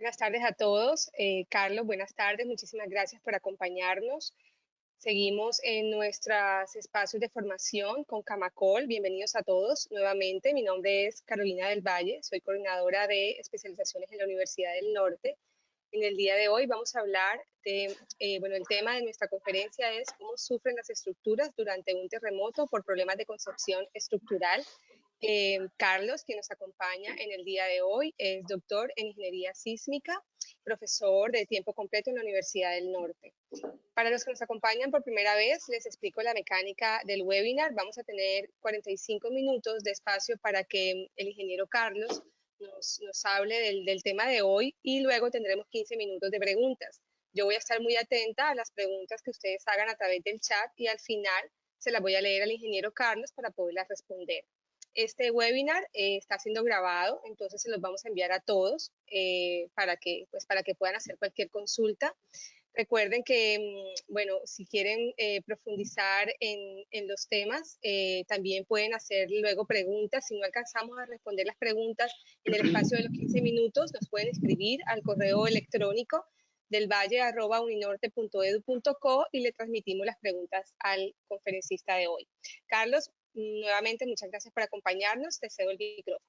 Buenas tardes a todos. Carlos, buenas tardes. Muchísimas gracias por acompañarnos. Seguimos en nuestros espacios de formación con Camacol. Bienvenidos a todos nuevamente. Mi nombre es Carolina del Valle. Soy coordinadora de especializaciones en la Universidad del Norte. En el día de hoy vamos a hablar de, el tema de nuestra conferencia es cómo sufren las estructuras durante un terremoto por problemas de concepción estructural. Carlos, quien nos acompaña en el día de hoy, es doctor en Ingeniería Sísmica, profesor de tiempo completo en la Universidad del Norte. Para los que nos acompañan por primera vez, les explico la mecánica del webinar. Vamos a tener 45 minutos de espacio para que el ingeniero Carlos nos hable del tema de hoy y luego tendremos 15 minutos de preguntas. Yo voy a estar muy atenta a las preguntas que ustedes hagan a través del chat y al final se las voy a leer al ingeniero Carlos para poderlas responder. Este webinar está siendo grabado, entonces se los vamos a enviar a todos para que puedan hacer cualquier consulta. Recuerden que, si quieren profundizar en los temas, también pueden hacer luego preguntas. Si no alcanzamos a responder las preguntas en el espacio de los 15 minutos, nos pueden escribir al correo electrónico delvalle@uninorte.edu.co y le transmitimos las preguntas al conferencista de hoy. Carlos, nuevamente, muchas gracias por acompañarnos. Te cedo el micrófono.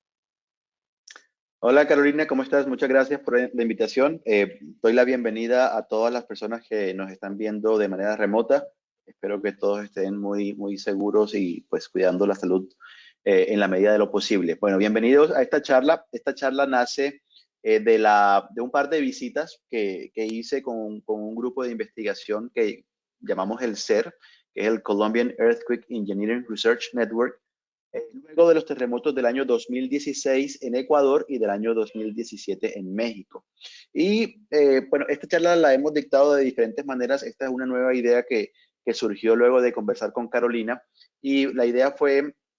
Hola Carolina, ¿cómo estás? Muchas gracias por la invitación. Doy la bienvenida a todas las personas que nos están viendo de manera remota. Espero que todos estén muy seguros y pues cuidando la salud en la medida de lo posible. Bueno, bienvenidos a esta charla. Esta charla nace de un par de visitas que hice con un grupo de investigación que llamamos el CER, que es el Colombian Earthquake Engineering Research Network, luego de los terremotos del año 2016 en Ecuador y del año 2017 en México. Y esta charla la hemos dictado de diferentes maneras. Esta es una nueva idea que surgió luego de conversar con Carolina y la idea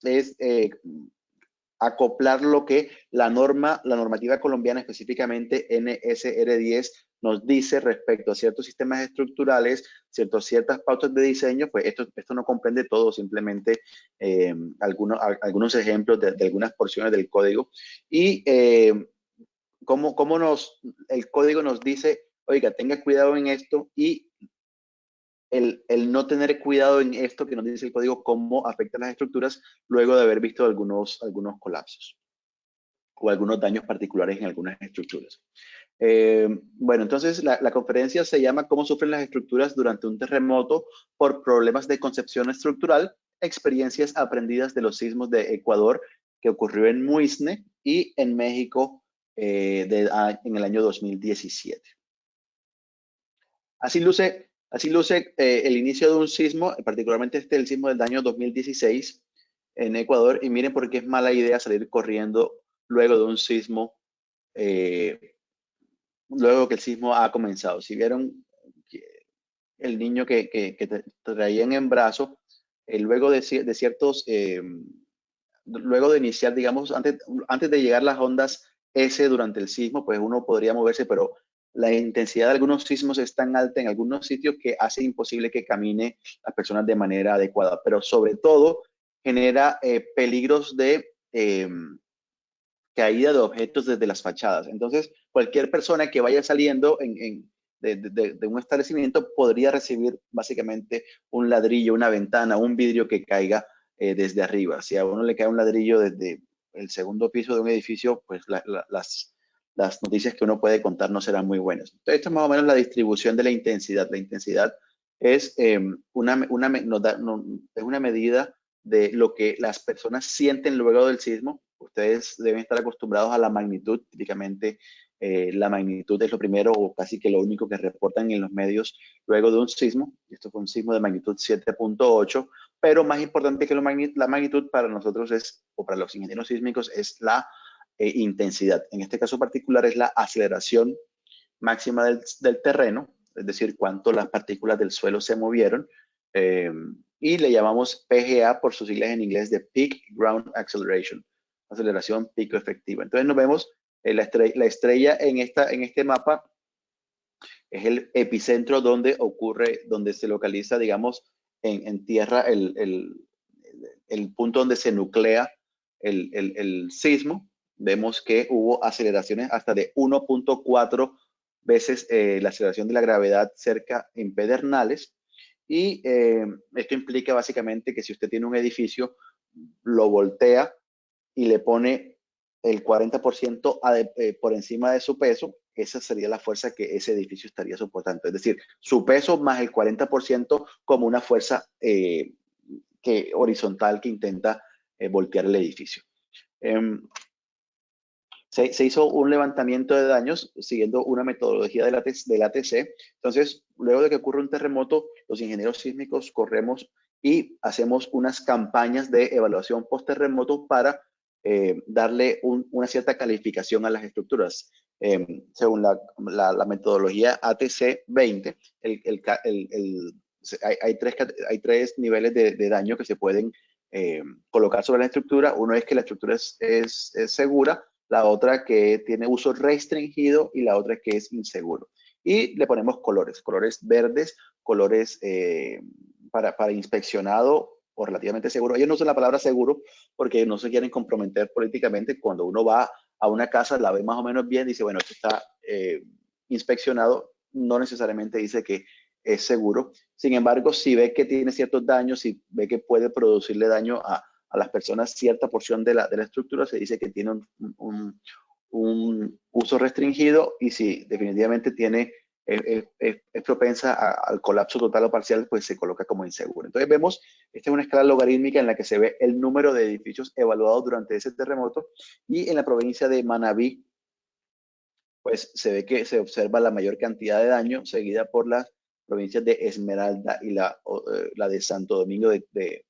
es acoplar lo que la normativa colombiana, específicamente NSR10, nos dice respecto a ciertos sistemas estructurales, ciertas pautas de diseño. Pues esto no comprende todo, simplemente algunos ejemplos de algunas porciones del código. Y cómo el código nos dice, oiga, tenga cuidado en esto, y el no tener cuidado en esto que nos dice el código, cómo afecta las estructuras luego de haber visto algunos colapsos o algunos daños particulares en algunas estructuras. Entonces la conferencia se llama ¿Cómo sufren las estructuras durante un terremoto por problemas de concepción estructural? Experiencias aprendidas de los sismos de Ecuador, que ocurrió en Muisne, y en México en el año 2017. Así luce el inicio de un sismo, particularmente el sismo del año 2016 en Ecuador. Y miren por qué es mala idea salir corriendo luego de un sismo, luego que el sismo ha comenzado. Si vieron el niño que traían en brazos, luego de ciertos, luego de iniciar, digamos, antes de llegar las ondas S durante el sismo, pues uno podría moverse, pero la intensidad de algunos sismos es tan alta en algunos sitios que hace imposible que camine las personas de manera adecuada, pero sobre todo genera peligros de caída de objetos desde las fachadas. Entonces, cualquier persona que vaya saliendo de un establecimiento podría recibir básicamente un ladrillo, una ventana, un vidrio que caiga desde arriba. Si a uno le cae un ladrillo desde el segundo piso de un edificio, pues las noticias que uno puede contar no serán muy buenas. Entonces, esto es más o menos la distribución de la intensidad. La intensidad es una medida de lo que las personas sienten luego del sismo. Ustedes deben estar acostumbrados a la magnitud. Típicamente la magnitud es lo primero o casi que lo único que reportan en los medios luego de un sismo. Esto fue un sismo de magnitud 7.8, pero más importante que la magnitud para nosotros o para los ingenieros sísmicos, es la intensidad. En este caso particular es la aceleración máxima del terreno, es decir, cuánto las partículas del suelo se movieron, y le llamamos PGA por sus siglas en inglés, de Peak Ground Acceleration, aceleración pico efectiva. Entonces nos vemos la estrella en este mapa es el epicentro donde se localiza, digamos, en tierra el punto donde se nuclea el sismo. vemos que hubo aceleraciones hasta de 1.4 veces la aceleración de la gravedad cerca en Pedernales. Y esto implica básicamente que si usted tiene un edificio, lo voltea y le pone el 40% por encima de su peso, esa sería la fuerza que ese edificio estaría soportando. Es decir, su peso más el 40% como una fuerza horizontal que intenta voltear el edificio. Se hizo un levantamiento de daños siguiendo una metodología del ATC. Entonces, luego de que ocurre un terremoto, los ingenieros sísmicos corremos y hacemos unas campañas de evaluación post-terremoto para darle una cierta calificación a las estructuras. Según la metodología ATC 20, hay tres niveles de daño que se pueden colocar sobre la estructura. Uno es que la estructura es segura, la otra que tiene uso restringido y la otra que es inseguro. Y le ponemos colores verdes, colores para inspeccionado o relativamente seguro. Ellos no usan la palabra seguro porque no se quieren comprometer políticamente. Cuando uno va a una casa, la ve más o menos bien, dice, bueno, esto está inspeccionado, no necesariamente dice que es seguro. Sin embargo, si ve que tiene ciertos daños, si ve que puede producirle daño a las personas cierta porción de la estructura, se dice que tiene un uso restringido, y si definitivamente tiene es propensa al colapso total o parcial, pues se coloca como inseguro. Entonces vemos, esta es una escala logarítmica en la que se ve el número de edificios evaluados durante ese terremoto, y en la provincia de Manabí, pues se ve que se observa la mayor cantidad de daño, seguida por las provincias de Esmeralda y la de Santo Domingo de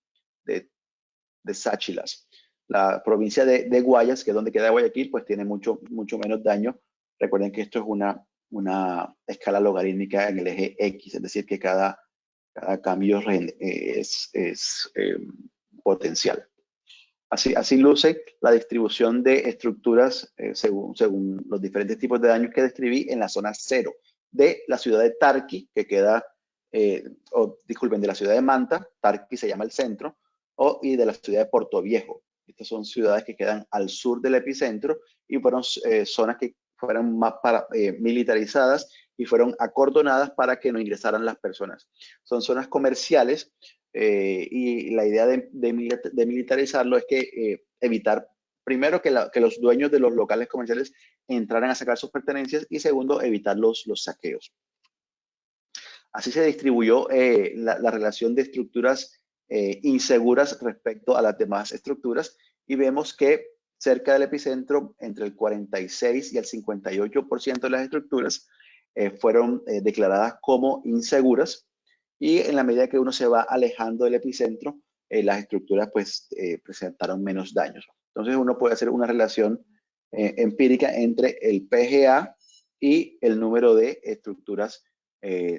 Sáchilas. La provincia de Guayas, que es donde queda Guayaquil, pues tiene mucho menos daño. Recuerden que esto es una escala logarítmica en el eje X, es decir, que cada cambio es potencial. Así luce la distribución de estructuras según los diferentes tipos de daños que describí en la zona 0 de la ciudad de Tarqui, que queda, disculpen, de la ciudad de Manta. Tarqui se llama el centro, y de la ciudad de Portoviejo. Estas son ciudades que quedan al sur del epicentro y fueron zonas que fueron más militarizadas y fueron acordonadas para que no ingresaran las personas. Son zonas comerciales, y la idea de militarizarlo es que evitar, primero, que los dueños de los locales comerciales entraran a sacar sus pertenencias, y segundo, evitar los saqueos. Así se distribuyó la relación de estructuras inseguras respecto a las demás estructuras, y vemos que cerca del epicentro, entre el 46 y el 58% de las estructuras fueron declaradas como inseguras, y en la medida que uno se va alejando del epicentro, las estructuras pues presentaron menos daños. Entonces uno puede hacer una relación empírica entre el PGA y el número de estructuras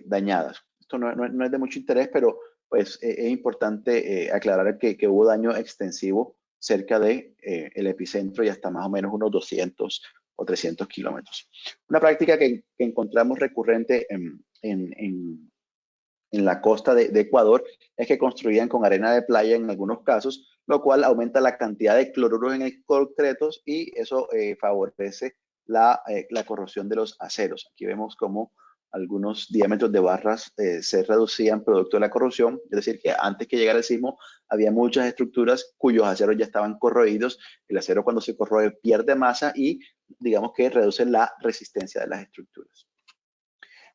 dañadas. Esto no es de mucho interés, pero pues es importante aclarar que hubo daño extensivo cerca de el epicentro y hasta más o menos unos 200 o 300 kilómetros. Una práctica que encontramos recurrente en la costa de Ecuador es que construían con arena de playa en algunos casos, lo cual aumenta la cantidad de cloruros en el concreto, y eso favorece la corrosión de los aceros. Aquí vemos cómo algunos diámetros de barras se reducían producto de la corrosión, es decir, que antes que llegara el sismo había muchas estructuras cuyos aceros ya estaban corroídos. El acero, cuando se corroe, pierde masa y digamos que reduce la resistencia de las estructuras.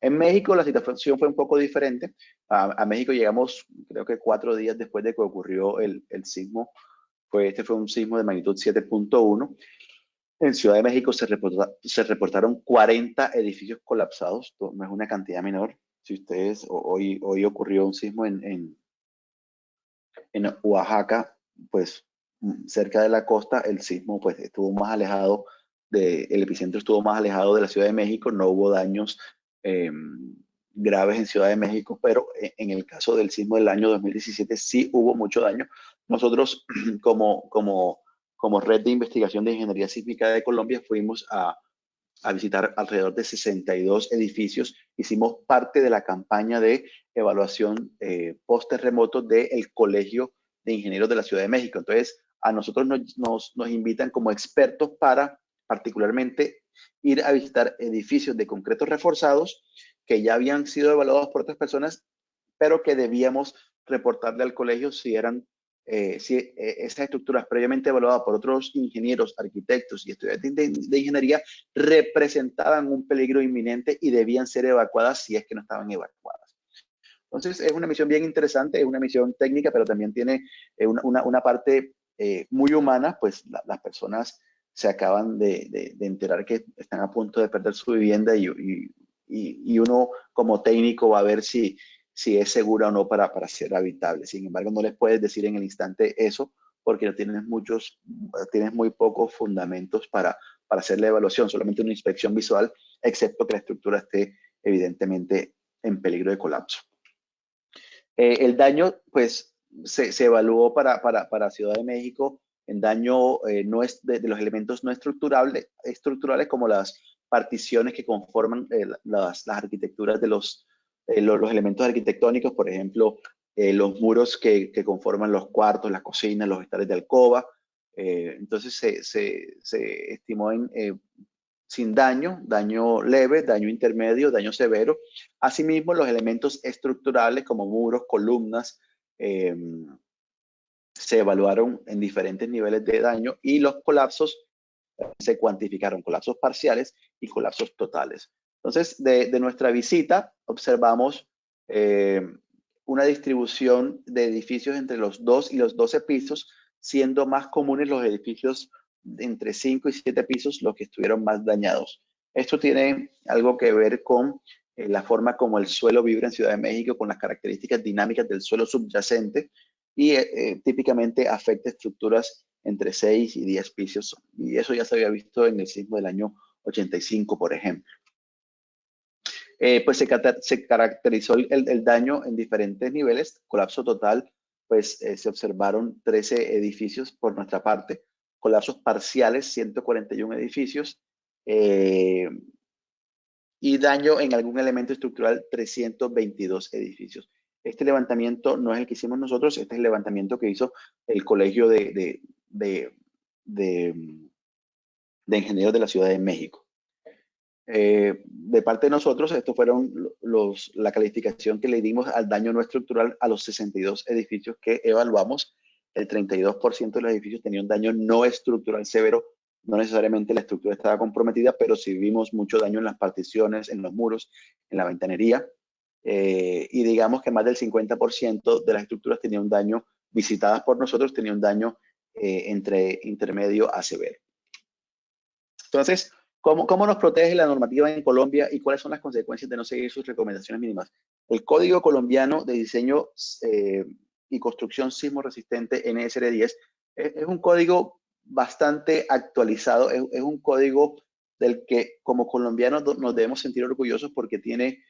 En México la situación fue un poco diferente. A México llegamos, creo que 4 días después de que ocurrió el sismo. Este fue un sismo de magnitud 7.1. En Ciudad de México se reportaron 40 edificios colapsados. No es una cantidad menor. Si ustedes, hoy ocurrió un sismo en Oaxaca, pues cerca de la costa, el sismo pues estuvo más alejado, el epicentro estuvo más alejado de la Ciudad de México. No hubo daños graves en Ciudad de México, pero en el caso del sismo del año 2017 sí hubo mucho daño. Nosotros como Red de Investigación de Ingeniería Sísmica de Colombia fuimos a visitar alrededor de 62 edificios. Hicimos parte de la campaña de evaluación post-terremoto del Colegio de Ingenieros de la Ciudad de México. Entonces, a nosotros nos invitan como expertos para particularmente ir a visitar edificios de concreto reforzados que ya habían sido evaluados por otras personas, pero que debíamos reportarle al colegio si eran esas estructuras previamente evaluadas por otros ingenieros, arquitectos y estudiantes de ingeniería representaban un peligro inminente y debían ser evacuadas si es que no estaban evacuadas. Entonces, es una misión bien interesante, es una misión técnica, pero también tiene una parte muy humana, pues las personas se acaban de enterar que están a punto de perder su vivienda y uno como técnico va a ver si es segura o no para ser habitable. Sin embargo, no les puedes decir en el instante eso porque no tienes muy pocos fundamentos para hacer la evaluación, solamente una inspección visual, excepto que la estructura esté evidentemente en peligro de colapso. El daño, pues, se evaluó para Ciudad de México en daño no es de los elementos no estructurales como las particiones que conforman las arquitecturas de los elementos arquitectónicos, por ejemplo, los muros que conforman los cuartos, las cocinas, los estales de alcoba. Entonces se estimó sin daño leve, daño intermedio, daño severo. Asimismo, los elementos estructurales como muros, columnas, se evaluaron en diferentes niveles de daño y los colapsos se cuantificaron, colapsos parciales y colapsos totales. Entonces, de nuestra visita observamos una distribución de edificios entre los 2 y los 12 pisos, siendo más comunes los edificios entre 5 y 7 pisos los que estuvieron más dañados. Esto tiene algo que ver con la forma como el suelo vibra en Ciudad de México, con las características dinámicas del suelo subyacente y típicamente afecta estructuras entre 6 y 10 pisos. Y eso ya se había visto en el sismo del año 85, por ejemplo. Pues se caracterizó el daño en diferentes niveles. Colapso total, pues se observaron 13 edificios por nuestra parte. Colapsos parciales, 141 edificios. Y daño en algún elemento estructural, 322 edificios. Este levantamiento no es el que hicimos nosotros, este es el levantamiento que hizo el Colegio de Ingenieros de la Ciudad de México. De parte de nosotros, estos fueron la calificación que le dimos al daño no estructural a los 62 edificios que evaluamos. El 32% de los edificios tenían un daño no estructural severo. No necesariamente la estructura estaba comprometida, pero sí vimos mucho daño en las particiones, en los muros, en la ventanería. Y digamos que más del 50% de las estructuras tenían un daño, visitadas por nosotros, tenían un daño entre intermedio a severo. Entonces, ¿cómo nos protege la normativa en Colombia y cuáles son las consecuencias de no seguir sus recomendaciones mínimas? El Código Colombiano de Diseño y Construcción Sismo Resistente NSR10 es un código bastante actualizado, es un código del que como colombianos nos debemos sentir orgullosos porque tiene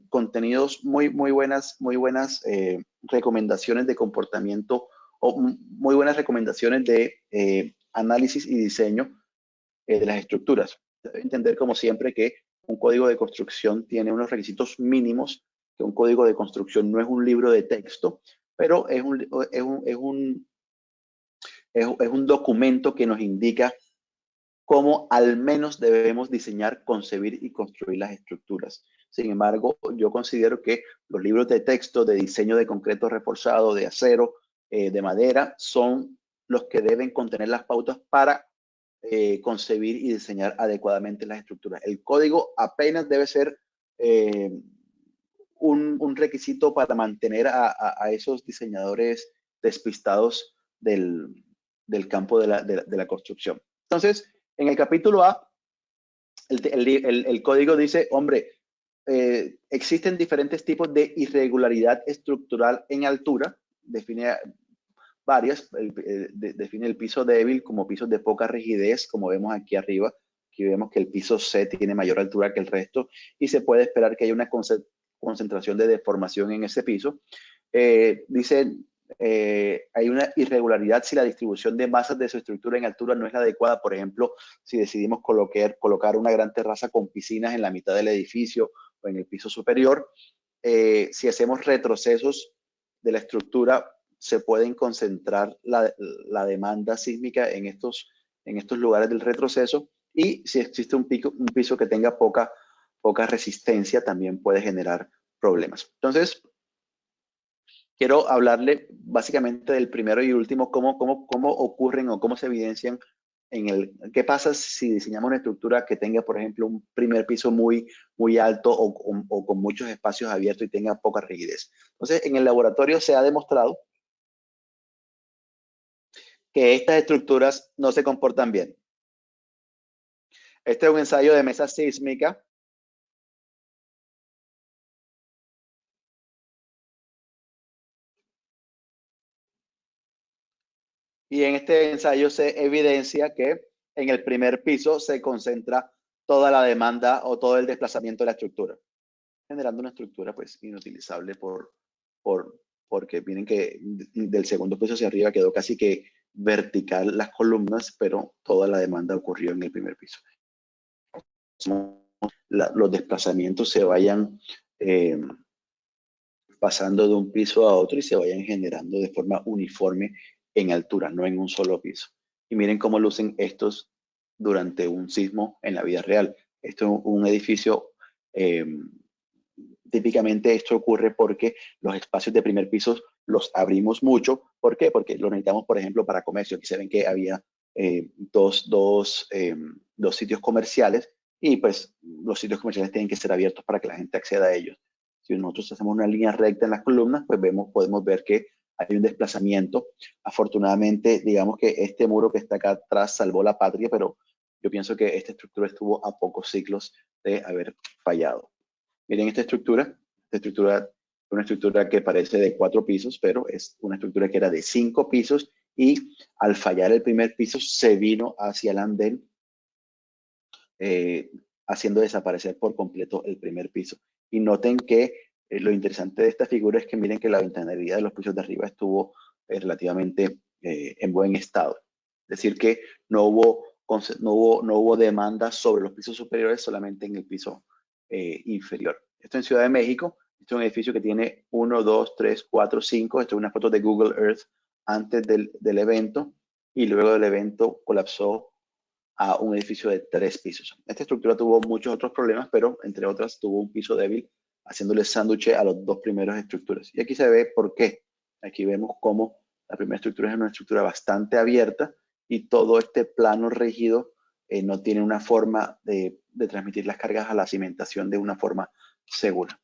contenidos muy buenas recomendaciones de comportamiento o muy buenas recomendaciones de análisis y diseño de las estructuras. Debe entender, como siempre, que un código de construcción tiene unos requisitos mínimos, que un código de construcción no es un libro de texto, pero es un documento que nos indica cómo al menos debemos diseñar, concebir y construir las estructuras. Sin embargo, yo considero que los libros de texto de diseño de concreto reforzado, de acero, de madera, son los que deben contener las pautas para concebir y diseñar adecuadamente las estructuras. El código apenas debe ser un requisito para mantener a esos diseñadores despistados del campo de la construcción. Entonces, en el capítulo A, el código dice, hombre, existen diferentes tipos de irregularidad estructural en altura, define varias, define el piso débil como pisos de poca rigidez, como vemos aquí arriba. Aquí vemos que el piso C tiene mayor altura que el resto y se puede esperar que haya una concentración de deformación en ese piso. Dice, hay una irregularidad si la distribución de masas de su estructura en altura no es la adecuada. Por ejemplo, si decidimos colocar una gran terraza con piscinas en la mitad del edificio o en el piso superior, si hacemos retrocesos de la estructura se pueden concentrar la demanda sísmica en estos lugares del retroceso, y si existe un piso que tenga poca resistencia, también puede generar problemas. Entonces, quiero hablarle básicamente del primero y último, cómo ocurren o cómo se evidencian qué pasa si diseñamos una estructura que tenga, por ejemplo, un primer piso muy alto o con muchos espacios abiertos y tenga poca rigidez. Entonces, en el laboratorio se ha demostrado que estas estructuras no se comportan bien. Este es un ensayo de mesa sísmica. Y en este ensayo se evidencia que en el primer piso se concentra toda la demanda o todo el desplazamiento de la estructura, generando una estructura pues inutilizable porque miren que del segundo piso hacia arriba quedó casi que vertical las columnas, pero toda la demanda ocurrió en el primer piso. Los desplazamientos se vayan pasando de un piso a otro y se vayan generando de forma uniforme en altura, no en un solo piso. Y miren cómo lucen estos durante un sismo en la vida real. Esto es un edificio, típicamente esto ocurre porque los espacios de primer piso los abrimos mucho. ¿Por qué? Porque lo necesitamos, por ejemplo, para comercio. Aquí se ven que había dos sitios comerciales, y pues los sitios comerciales tienen que ser abiertos para que la gente acceda a ellos. Si nosotros hacemos una línea recta en las columnas, pues podemos ver que hay un desplazamiento. Afortunadamente, digamos que este muro que está acá atrás salvó la patria, pero yo pienso que esta estructura estuvo a pocos ciclos de haber fallado. Miren esta estructura. Esta estructura es una estructura que parece de 4 pisos, pero es una estructura que era de 5 pisos, y al fallar el primer piso se vino hacia el andén, haciendo desaparecer por completo el primer piso. Y noten que lo interesante de esta figura es que miren que la ventanería de los pisos de arriba estuvo relativamente en buen estado. Es decir, que no hubo demanda sobre los pisos superiores, solamente en el piso inferior. Esto en Ciudad de México. Este es un edificio que tiene 1, 2, 3, 4, 5. Esto es una foto de Google Earth antes del evento, y luego del evento colapsó a un edificio de 3 pisos. Esta estructura tuvo muchos otros problemas, pero entre otras tuvo un piso débil, haciéndole sándwich a los dos primeros estructuras. Y aquí se ve por qué. Aquí vemos cómo la primera estructura es una estructura bastante abierta, y todo este plano rígido no tiene una forma de transmitir las cargas a la cimentación de una forma segura.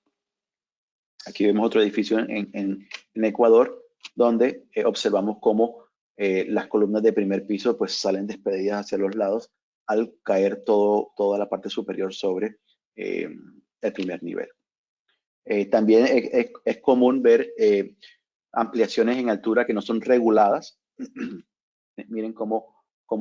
Aquí vemos otro edificio en Ecuador, donde observamos cómo las columnas de primer piso pues salen despedidas hacia los lados al caer toda la parte superior sobre el primer nivel. También es común ver ampliaciones en altura que no son reguladas. Miren cómo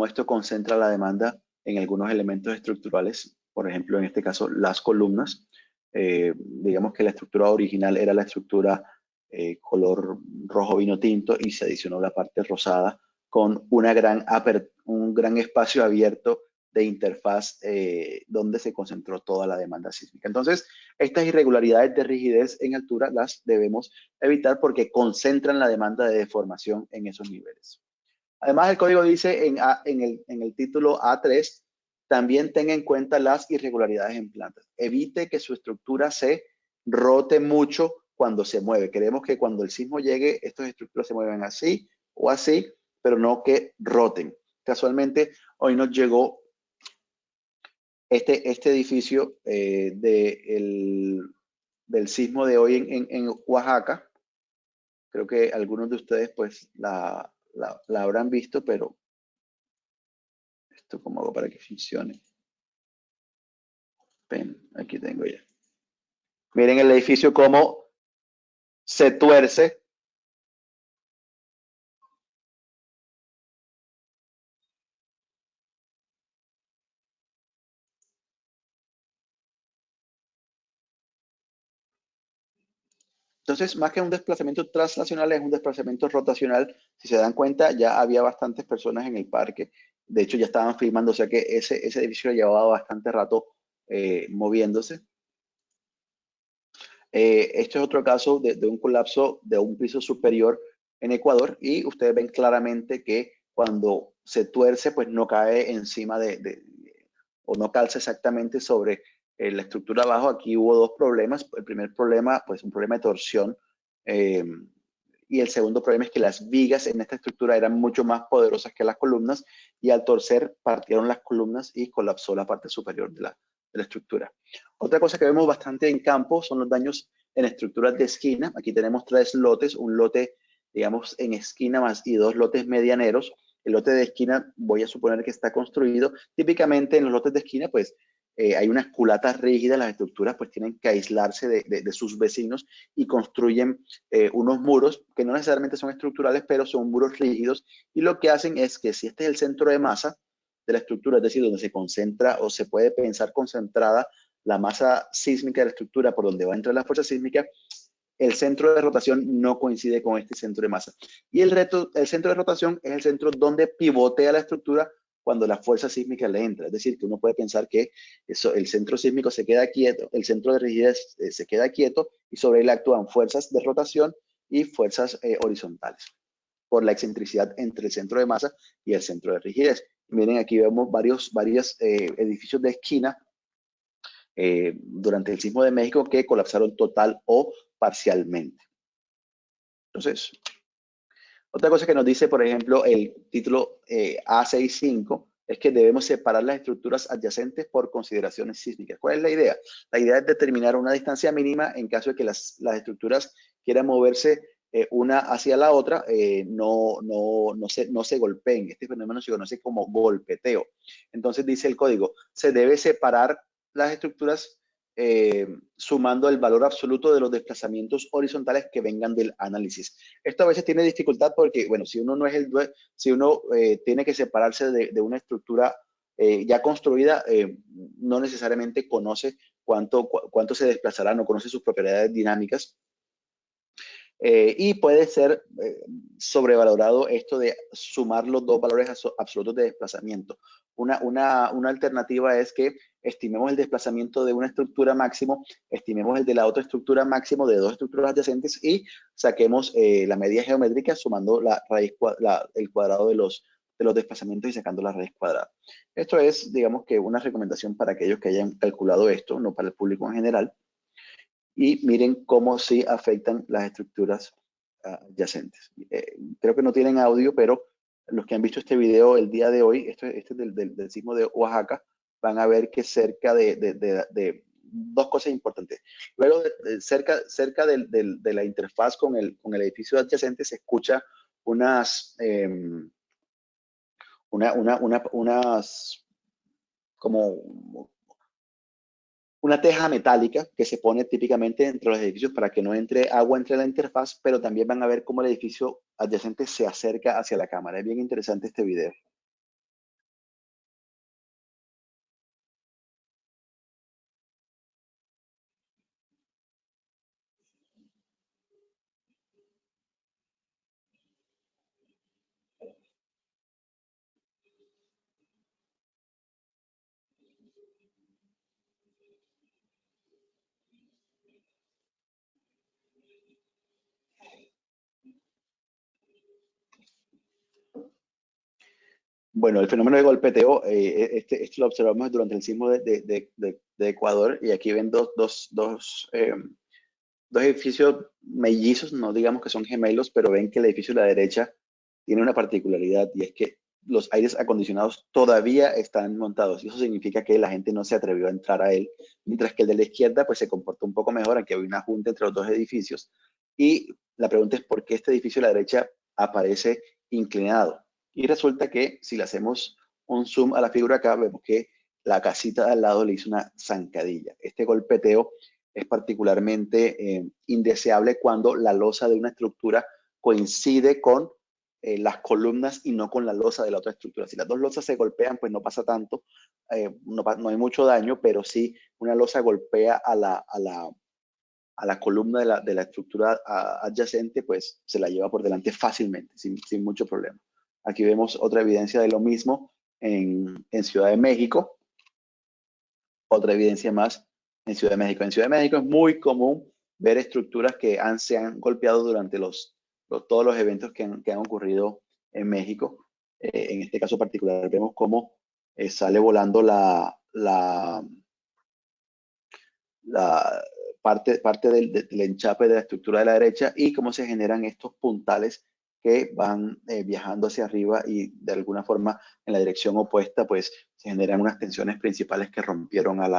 esto concentra la demanda en algunos elementos estructurales, por ejemplo, en este caso, las columnas. Digamos que la estructura original era la estructura color rojo vino tinto, y se adicionó la parte rosada con un gran espacio abierto de interfaz donde se concentró toda la demanda sísmica. Entonces, estas irregularidades de rigidez en altura las debemos evitar porque concentran la demanda de deformación en esos niveles. Además, el código dice en el título A3, también tenga en cuenta las irregularidades en plantas. Evite que su estructura se rote mucho cuando se mueve. Queremos que cuando el sismo llegue, estas estructuras se muevan así o así, pero no que roten. Casualmente, hoy nos llegó este edificio del sismo de hoy en Oaxaca. Creo que algunos de ustedes pues la habrán visto, pero esto cómo hago para que funcione. Ven, aquí tengo ya. Miren el edificio cómo se tuerce. Entonces, más que un desplazamiento transnacional, es un desplazamiento rotacional. Si se dan cuenta, ya había bastantes personas en el parque. De hecho, ya estaban filmando, o sea que ese edificio llevaba bastante rato moviéndose. Este es otro caso de un colapso de un piso superior en Ecuador, y ustedes ven claramente que cuando se tuerce, pues no cae encima o no calza exactamente sobre la estructura abajo. Aquí hubo dos problemas. El primer problema, pues un problema de torsión, y el segundo problema es que las vigas en esta estructura eran mucho más poderosas que las columnas, y al torcer partieron las columnas y colapsó la parte superior de la estructura. Otra cosa que vemos bastante en campo son los daños en estructuras de esquina. Aquí tenemos tres lotes, un lote, digamos, en esquina más y dos lotes medianeros. El lote de esquina voy a suponer que está construido. Típicamente en los lotes de esquina, pues hay unas culatas rígidas, las estructuras pues tienen que aislarse de sus vecinos y construyen unos muros que no necesariamente son estructurales, pero son muros rígidos, y lo que hacen es que si este es el centro de masa de la estructura, es decir, donde se concentra o se puede pensar concentrada la masa sísmica de la estructura por donde va a entrar la fuerza sísmica, el centro de rotación no coincide con este centro de masa. Y el centro de rotación es el centro donde pivotea la estructura cuando la fuerza sísmica le entra. Es decir, que uno puede pensar que el centro sísmico se queda quieto, el centro de rigidez se queda quieto, y sobre él actúan fuerzas de rotación y fuerzas horizontales por la excentricidad entre el centro de masa y el centro de rigidez. Miren, aquí vemos varios edificios de esquina durante el sismo de México que colapsaron total o parcialmente. Entonces, otra cosa que nos dice, por ejemplo, el título A65 es que debemos separar las estructuras adyacentes por consideraciones sísmicas. ¿Cuál es la idea? La idea es determinar una distancia mínima en caso de que las estructuras quieran moverse una hacia la otra, no se golpeen. Este fenómeno se conoce como golpeteo. Entonces dice el código, se debe separar las estructuras sumando el valor absoluto de los desplazamientos horizontales que vengan del análisis. Esto a veces tiene dificultad porque, bueno, si uno no es si uno tiene que separarse de una estructura ya construida, no necesariamente conoce cuánto se desplazará, no conoce sus propiedades dinámicas. Y puede ser sobrevalorado esto de sumar los dos valores absolutos de desplazamiento. Una alternativa es que estimemos el desplazamiento de una estructura máximo, estimemos el de la otra estructura máximo de dos estructuras adyacentes y saquemos la medida geométrica sumando el cuadrado de los desplazamientos y sacando la raíz cuadrada. Esto es, digamos que una recomendación para aquellos que hayan calculado esto, no para el público en general. Y miren cómo sí afectan las estructuras adyacentes. Creo que no tienen audio, pero los que han visto este video el día de hoy, este es del sismo de Oaxaca, van a ver que cerca de dos cosas importantes. Luego, cerca de la interfaz con el edificio adyacente se escucha unas como una teja metálica que se pone típicamente entre los edificios para que no entre agua entre la interfaz, pero también van a ver cómo el edificio adyacente se acerca hacia la cámara. Es bien interesante este video. Bueno, el fenómeno de golpeteo, este lo observamos durante el sismo de Ecuador, y aquí ven dos edificios mellizos, no digamos que son gemelos, pero ven que el edificio de la derecha tiene una particularidad, y es que los aires acondicionados todavía están montados, y eso significa que la gente no se atrevió a entrar a él, mientras que el de la izquierda pues se comportó un poco mejor, aunque había una junta entre los dos edificios. Y la pregunta es por qué este edificio de la derecha aparece inclinado. Y resulta que si le hacemos un zoom a la figura acá, vemos que la casita de al lado le hizo una zancadilla. Este golpeteo es particularmente indeseable cuando la losa de una estructura coincide con las columnas y no con la losa de la otra estructura. Si las dos losas se golpean, pues no pasa tanto, no hay mucho daño, pero si una losa golpea a la columna de la estructura adyacente, pues se la lleva por delante fácilmente, sin mucho problema. Aquí vemos otra evidencia de lo mismo en Ciudad de México. Otra evidencia más en Ciudad de México. En Ciudad de México es muy común ver estructuras que se han golpeado durante todos los eventos que han ocurrido en México. En este caso particular vemos cómo sale volando la parte del enchape de la estructura de la derecha y cómo se generan estos puntales que van viajando hacia arriba y de alguna forma en la dirección opuesta, pues se generan unas tensiones principales que rompieron a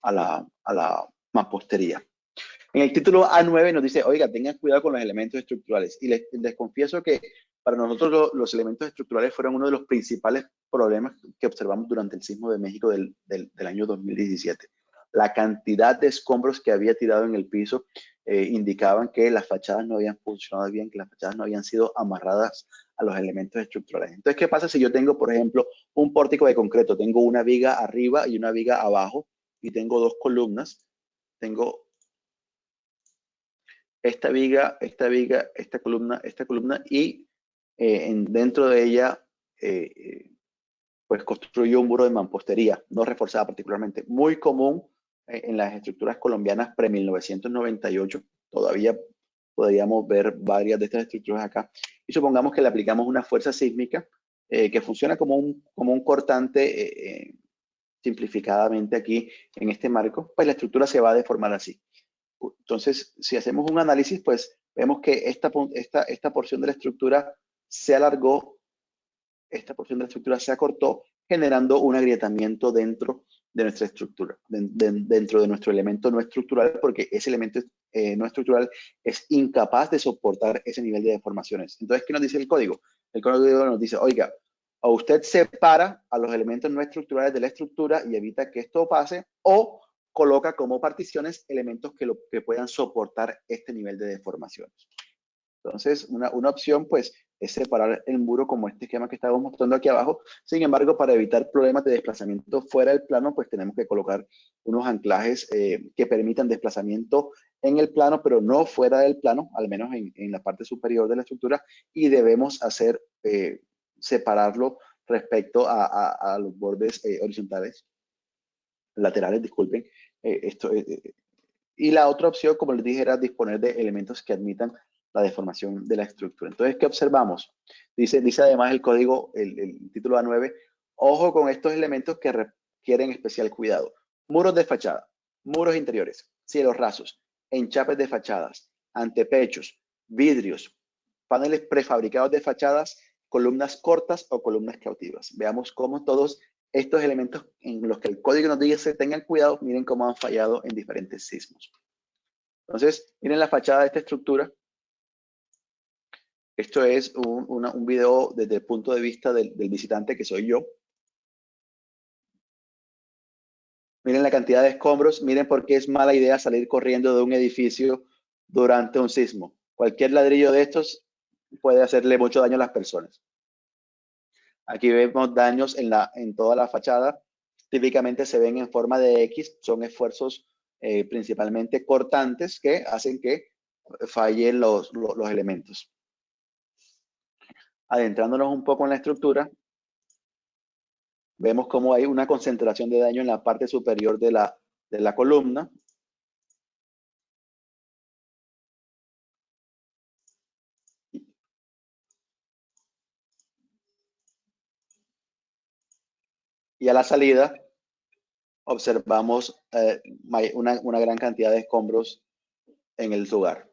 la mampostería. En el título A9 nos dice, oiga, tengan cuidado con los elementos estructurales. Y les confieso que para nosotros los elementos estructurales fueron uno de los principales problemas que observamos durante el sismo de México del año 2017. La cantidad de escombros que había tirado en el piso indicaban que las fachadas no habían funcionado bien, que las fachadas no habían sido amarradas a los elementos estructurales. Entonces, ¿qué pasa si yo tengo, por ejemplo, un pórtico de concreto? Tengo una viga arriba y una viga abajo y tengo dos columnas. Tengo esta viga, esta columna y dentro de ella pues construyo un muro de mampostería, no reforzada particularmente. Muy común en las estructuras colombianas pre-1998, todavía podríamos ver varias de estas estructuras acá, y supongamos que le aplicamos una fuerza sísmica que funciona como un cortante simplificadamente aquí en este marco, pues la estructura se va a deformar así. Entonces, si hacemos un análisis, pues vemos que esta porción de la estructura se alargó, esta porción de la estructura se acortó, generando un agrietamiento dentro de nuestra estructura, dentro de nuestro elemento no estructural, porque ese elemento no estructural es incapaz de soportar ese nivel de deformaciones. Entonces, ¿qué nos dice el código? El código nos dice, oiga, o usted separa a los elementos no estructurales de la estructura y evita que esto pase, o coloca como particiones elementos que puedan soportar este nivel de deformaciones. Entonces, una opción, pues, es separar el muro como este esquema que estamos mostrando aquí abajo. Sin embargo, para evitar problemas de desplazamiento fuera del plano, pues tenemos que colocar unos anclajes que permitan desplazamiento en el plano, pero no fuera del plano, al menos en la parte superior de la estructura, y debemos separarlo respecto a los bordes horizontales, laterales, disculpen. Y la otra opción, como les dije, era disponer de elementos que admitan la deformación de la estructura. Entonces, ¿qué observamos? Dice además el código, el título A9, ojo con estos elementos que requieren especial cuidado. Muros de fachada, muros interiores, cielos rasos, enchapes de fachadas, antepechos, vidrios, paneles prefabricados de fachadas, columnas cortas o columnas cautivas. Veamos cómo todos estos elementos en los que el código nos dice tengan cuidado, miren cómo han fallado en diferentes sismos. Entonces, miren la fachada de esta estructura. Esto es un video desde el punto de vista del visitante, que soy yo. Miren la cantidad de escombros, miren por qué es mala idea salir corriendo de un edificio durante un sismo. Cualquier ladrillo de estos puede hacerle mucho daño a las personas. Aquí vemos daños en toda la fachada. Típicamente se ven en forma de X, son esfuerzos principalmente cortantes que hacen que fallen los elementos. Adentrándonos un poco en la estructura, vemos cómo hay una concentración de daño en la parte superior de la columna. Y a la salida observamos una gran cantidad de escombros en el lugar.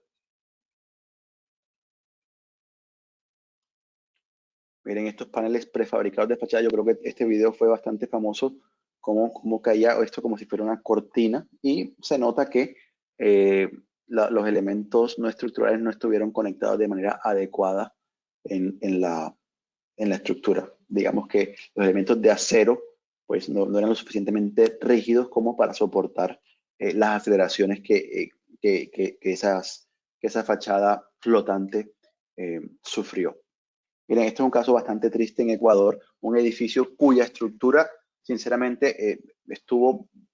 Miren estos paneles prefabricados de fachada. Yo creo que este video fue bastante famoso, cómo caía esto como si fuera una cortina, y se nota que los elementos no estructurales no estuvieron conectados de manera adecuada en la estructura. Digamos que los elementos de acero pues no eran lo suficientemente rígidos como para soportar las aceleraciones que esa fachada flotante sufrió. Miren, esto es un caso bastante triste en Ecuador, un edificio cuya estructura, sinceramente,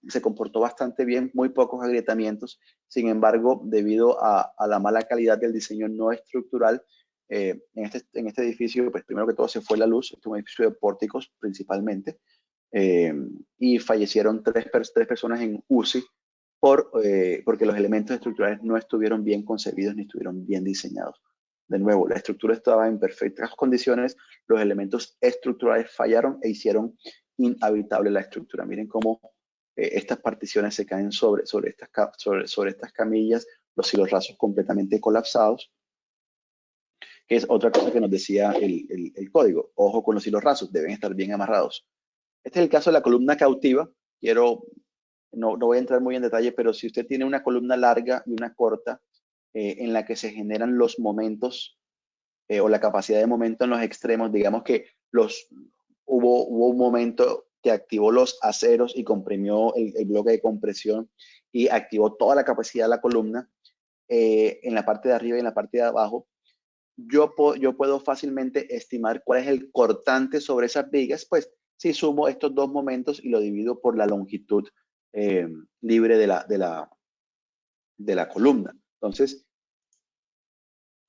se comportó bastante bien, muy pocos agrietamientos. Sin embargo, debido a la mala calidad del diseño no estructural, en este edificio, pues primero que todo se fue la luz. Este es un edificio de pórticos principalmente, y fallecieron tres personas en UCI porque los elementos estructurales no estuvieron bien concebidos ni estuvieron bien diseñados. De nuevo, la estructura estaba en perfectas condiciones, los elementos estructurales fallaron e hicieron inhabitable la estructura. Miren cómo estas particiones se caen sobre estas camillas, los hilos rasos completamente colapsados, que es otra cosa que nos decía el código. Ojo con los hilos rasos, deben estar bien amarrados. Este es el caso de la columna cautiva. No voy a entrar muy en detalle, pero si usted tiene una columna larga y una corta, en la que se generan los momentos o la capacidad de momento en los extremos, digamos que hubo un momento que activó los aceros y comprimió el bloque de compresión y activó toda la capacidad de la columna en la parte de arriba y en la parte de abajo. Yo puedo fácilmente estimar cuál es el cortante sobre esas vigas, pues si sumo estos dos momentos y lo divido por la longitud libre de la columna. Entonces,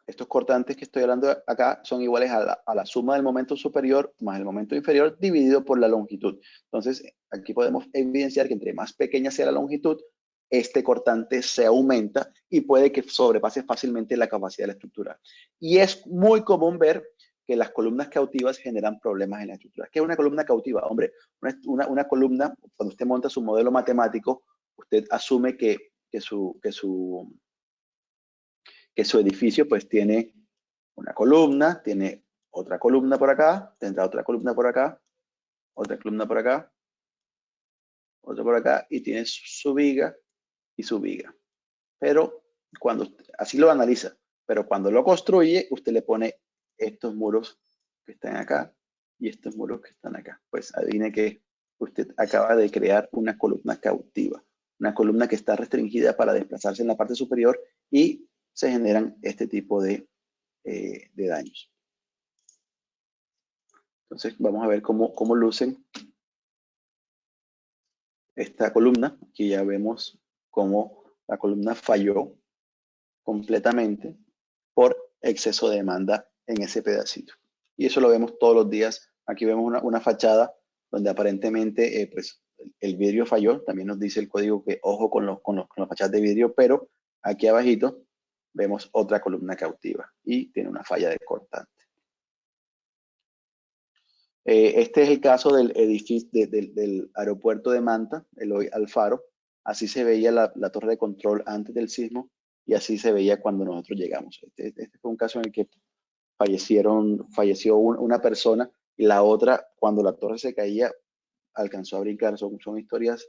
estos cortantes que estoy hablando acá son iguales a la suma del momento superior más el momento inferior dividido por la longitud. Entonces, aquí podemos evidenciar que entre más pequeña sea la longitud, este cortante se aumenta y puede que sobrepase fácilmente la capacidad de la estructura. Y es muy común ver que las columnas cautivas generan problemas en la estructura. ¿Qué es una columna cautiva? Hombre, una columna, cuando usted monta su modelo matemático, usted asume que su edificio pues tiene una columna, tiene otra columna por acá, tendrá otra columna por acá, otra columna por acá, otra por acá, y tiene su viga y su viga. Pero así lo analiza, pero cuando lo construye, usted le pone estos muros que están acá y estos muros que están acá. Pues adivine que usted acaba de crear una columna cautiva, una columna que está restringida para desplazarse en la parte superior y se generan este tipo de daños. Entonces vamos a ver cómo lucen esta columna. Aquí ya vemos cómo la columna falló completamente por exceso de demanda en ese pedacito. Y eso lo vemos todos los días. Aquí vemos una fachada donde aparentemente pues, el vidrio falló. También nos dice el código que ojo con las fachadas de vidrio, pero aquí abajito vemos otra columna cautiva y tiene una falla de cortante. Este es el caso del edificio del aeropuerto de Manta, Eloy Alfaro. Así se veía la torre de control antes del sismo y así se veía cuando nosotros llegamos. Este fue un caso en el que falleció una persona y la otra, cuando la torre se caía, alcanzó a brincar. Son historias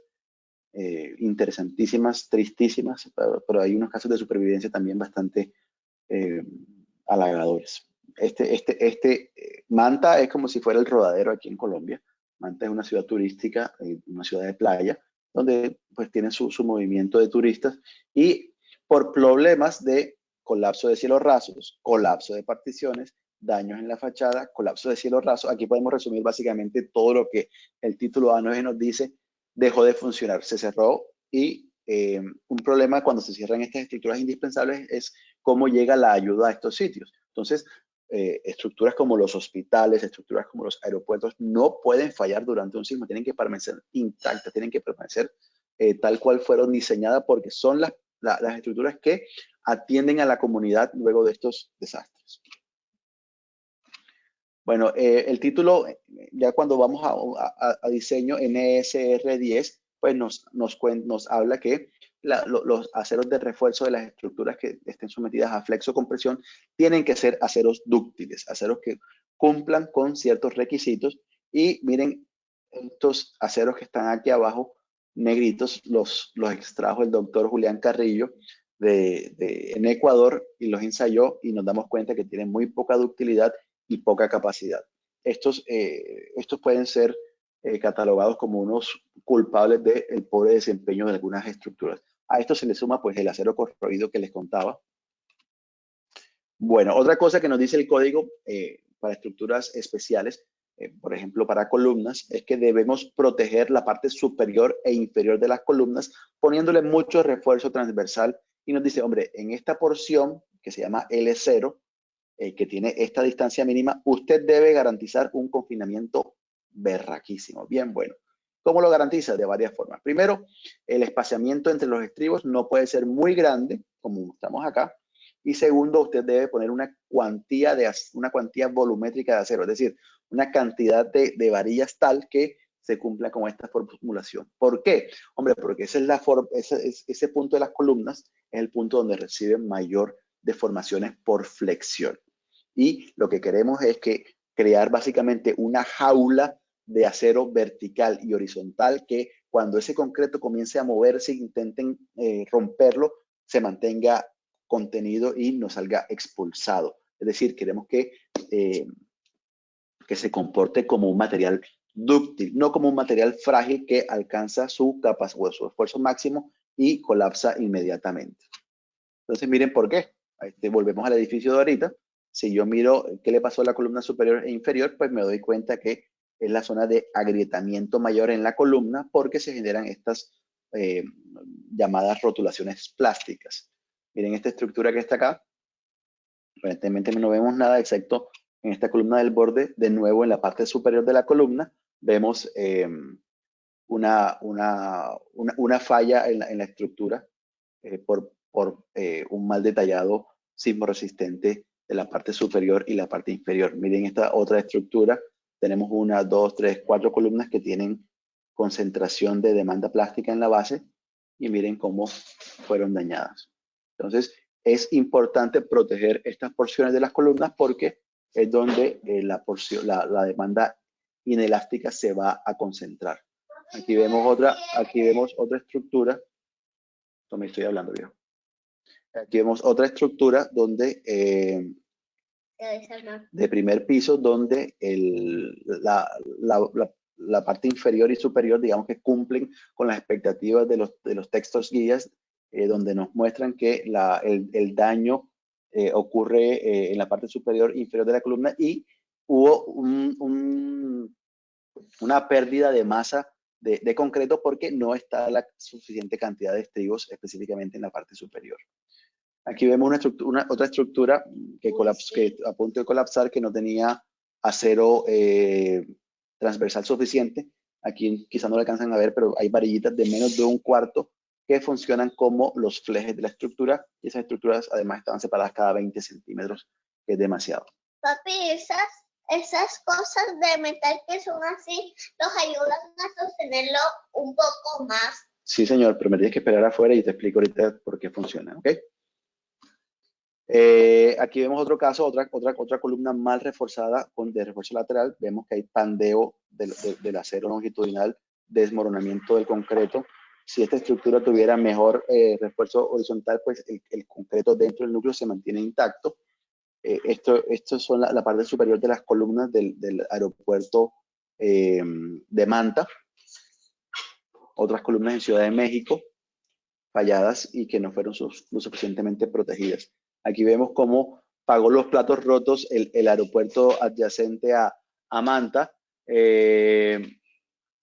interesantísimas, tristísimas, pero hay unos casos de supervivencia también bastante halagadores. Manta es como si fuera el Rodadero aquí en Colombia. Manta es una ciudad turística, una ciudad de playa, donde pues tiene su movimiento de turistas y por problemas de colapso de cielos rasos, colapso de particiones, daños en la fachada, colapso de cielos rasos, aquí podemos resumir básicamente todo lo que el título A9 nos dice, dejó de funcionar, se cerró y un problema cuando se cierran estas estructuras indispensables es cómo llega la ayuda a estos sitios. Entonces, estructuras como los hospitales, estructuras como los aeropuertos no pueden fallar durante un sismo, tienen que permanecer intactas, tienen que permanecer tal cual fueron diseñadas porque son las estructuras que atienden a la comunidad luego de estos desastres. Bueno, el título, ya cuando vamos a diseño NSR 10, pues nos habla que los aceros de refuerzo de las estructuras que estén sometidas a flexocompresión tienen que ser aceros dúctiles, aceros que cumplan con ciertos requisitos. Y miren, estos aceros que están aquí abajo, negritos, los extrajo el doctor Julián Carrillo en Ecuador y los ensayó y nos damos cuenta que tienen muy poca ductilidad y poca capacidad. Estos pueden ser catalogados como unos culpables del pobre desempeño de algunas estructuras. A esto se le suma pues el acero corroído que les contaba. Bueno, otra cosa que nos dice el código para estructuras especiales, por ejemplo para columnas, es que debemos proteger la parte superior e inferior de las columnas poniéndole mucho refuerzo transversal y nos dice, hombre, en esta porción que se llama L0, que tiene esta distancia mínima, usted debe garantizar un confinamiento berraquísimo, bien bueno. ¿Cómo lo garantiza? De varias formas. Primero, el espaciamiento entre los estribos no puede ser muy grande, como estamos acá, Y segundo, usted debe poner una cuantía volumétrica de acero, es decir, una cantidad de varillas tal que se cumpla con esta formulación. ¿Por qué? Hombre, porque ese punto de las columnas es el punto donde reciben mayor deformaciones por flexión. Y lo que queremos es que crear básicamente una jaula de acero vertical y horizontal que cuando ese concreto comience a moverse e intenten romperlo, se mantenga contenido y no salga expulsado. Es decir, queremos que se comporte como un material dúctil, no como un material frágil que alcanza su capacidad o su esfuerzo máximo y colapsa inmediatamente. Entonces, miren por qué. Volvemos al edificio de ahorita. Si yo miro qué le pasó a la columna superior e inferior, pues me doy cuenta que es la zona de agrietamiento mayor en la columna porque se generan estas llamadas rotulaciones plásticas. Miren esta estructura que está acá. Aparentemente no vemos nada excepto en esta columna del borde. De nuevo, en la parte superior de la columna, vemos una falla en la estructura por un mal detallado sismo resistente de la parte superior y la parte inferior. Miren esta otra estructura. Tenemos 1, 2, 3, 4 columnas que tienen concentración de demanda plástica en la base y miren cómo fueron dañadas. Entonces, es importante proteger estas porciones de las columnas porque es donde la demanda inelástica se va a concentrar. Aquí vemos otra estructura. Esto me estoy hablando, viejo. Aquí vemos otra estructura donde de primer piso donde la parte inferior y superior, digamos que cumplen con las expectativas de los textos guías, donde nos muestran que el daño ocurre en la parte superior e inferior de la columna y hubo una pérdida de masa de concreto porque no está la suficiente cantidad de estribos específicamente en la parte superior. Aquí vemos otra estructura que a punto de colapsar, que no tenía acero transversal suficiente. Aquí quizás no lo alcanzan a ver, pero hay varillitas de menos de 1/4 que funcionan como los flejes de la estructura. Y esas estructuras además estaban separadas cada 20 centímetros, que es demasiado. Papi, esas cosas de metal que son así, los ayudan a sostenerlo un poco más. Sí, señor, pero me tienes que esperar afuera y te explico ahorita por qué funciona, ¿ok? Aquí vemos otro caso, otra columna mal reforzada de refuerzo lateral. Vemos que hay pandeo del acero longitudinal, desmoronamiento del concreto. Si esta estructura tuviera mejor refuerzo horizontal, pues el concreto dentro del núcleo se mantiene intacto. Esto son la parte superior de las columnas del aeropuerto de Manta. Otras columnas en Ciudad de México, falladas y que no fueron lo suficientemente protegidas. Aquí vemos cómo pagó los platos rotos el aeropuerto adyacente a Manta,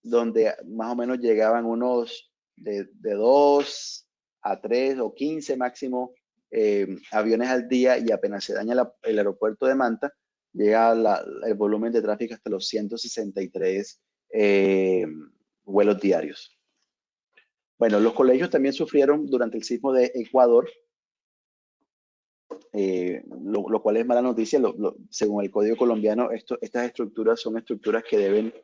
donde más o menos llegaban unos de 2 a 3 o 15 máximo aviones al día, y apenas se daña el aeropuerto de Manta, llega el volumen de tráfico hasta los 163 vuelos diarios. Bueno, los colegios también sufrieron durante el sismo de Ecuador, lo cual es mala noticia. Según el Código colombiano, estas estructuras son estructuras que deben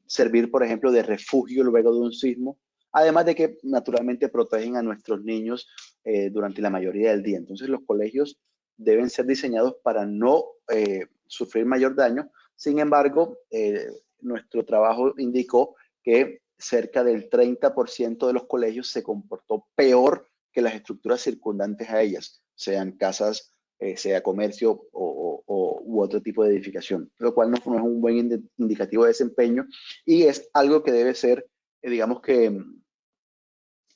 servir, por ejemplo, de refugio luego de un sismo, además de que naturalmente protegen a nuestros niños durante la mayoría del día. Entonces, los colegios deben ser diseñados para no sufrir mayor daño. Sin embargo, nuestro trabajo indicó que cerca del 30% de los colegios se comportó peor que las estructuras circundantes a ellas, sean casas, sea comercio u otro tipo de edificación, lo cual no es un buen indicativo de desempeño y es algo que debe ser, digamos que,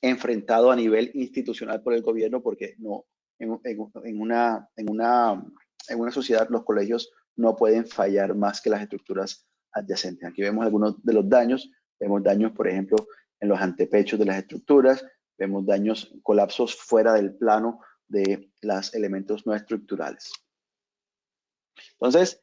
enfrentado a nivel institucional por el gobierno, porque no, en una sociedad los colegios no pueden fallar más que las estructuras adyacentes. Aquí vemos algunos de los daños. Vemos daños, por ejemplo, en los antepechos de las estructuras. Vemos daños, colapsos fuera del plano de los elementos no estructurales. Entonces,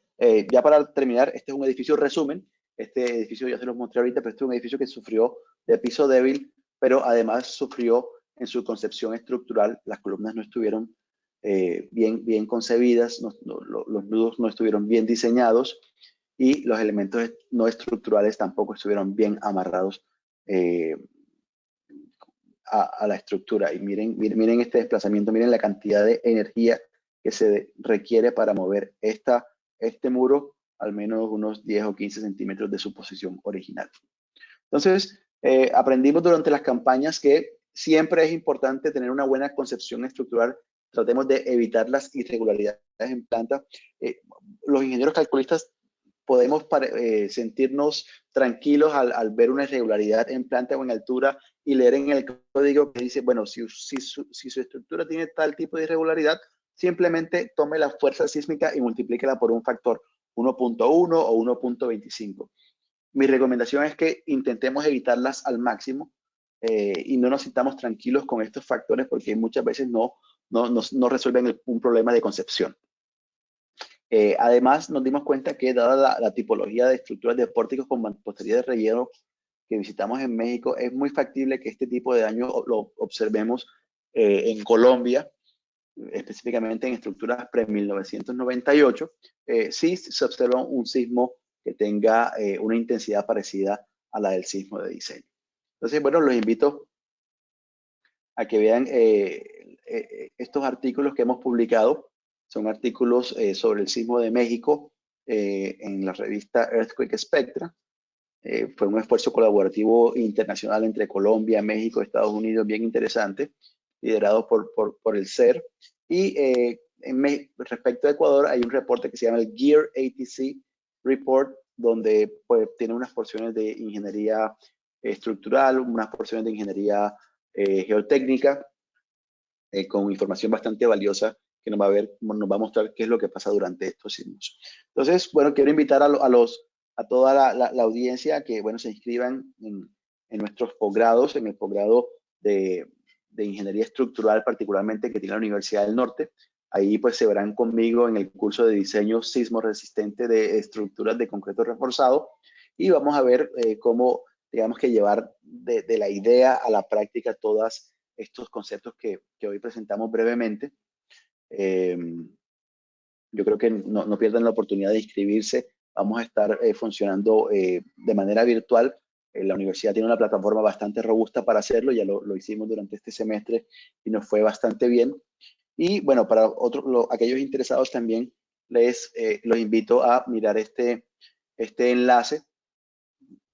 ya para terminar, este es un edificio resumen. Este edificio ya se los mostré ahorita, pero este es un edificio que sufrió de piso débil, pero además sufrió en su concepción estructural. Las columnas no estuvieron bien concebidas, los nudos no estuvieron bien diseñados y los elementos no estructurales tampoco estuvieron bien amarrados a la estructura. Y miren este desplazamiento, miren la cantidad de energía que se requiere para mover este muro al menos unos 10 o 15 centímetros de su posición original. Entonces, aprendimos durante las campañas que siempre es importante tener una buena concepción estructural. Tratemos de evitar las irregularidades en planta. Los ingenieros calculistas podemos sentirnos tranquilos al ver una irregularidad en planta o en altura y leer en el código que dice, bueno, si su estructura tiene tal tipo de irregularidad, simplemente tome la fuerza sísmica y multiplíquela por un factor 1.1 o 1.25. Mi recomendación es que intentemos evitarlas al máximo y no nos sintamos tranquilos con estos factores porque muchas veces no resuelven un problema de concepción. Además, nos dimos cuenta que dada la tipología de estructuras de pórticos con mampostería de relleno que visitamos en México, es muy factible que este tipo de daño lo observemos en Colombia, específicamente en estructuras pre-1998, sí se observa un sismo que tenga una intensidad parecida a la del sismo de diseño. Entonces, bueno, los invito a que vean estos artículos que hemos publicado. Son artículos sobre el sismo de México en la revista Earthquake Spectra. Fue un esfuerzo colaborativo internacional entre Colombia, México, Estados Unidos, bien interesante, liderado por el CER. Y respecto a Ecuador, hay un reporte que se llama el GEAR ATC Report, donde pues, tiene unas porciones de ingeniería estructural, unas porciones de ingeniería geotécnica, con información bastante valiosa que nos va a mostrar qué es lo que pasa durante estos sismos. Entonces, bueno, quiero invitar a toda la audiencia a que, bueno, se inscriban en nuestros posgrados, en el posgrado de Ingeniería Estructural, particularmente que tiene la Universidad del Norte. Ahí, pues, se verán conmigo en el curso de Diseño Sismo Resistente de Estructuras de Concreto Reforzado y vamos a ver cómo, digamos que llevar de la idea a la práctica todas estos conceptos que hoy presentamos brevemente. Yo creo que no pierdan la oportunidad de inscribirse. Vamos a estar funcionando de manera virtual. La universidad tiene una plataforma bastante robusta para hacerlo. Ya lo hicimos durante este semestre y nos fue bastante bien. Y bueno, para aquellos interesados también los invito a mirar este enlace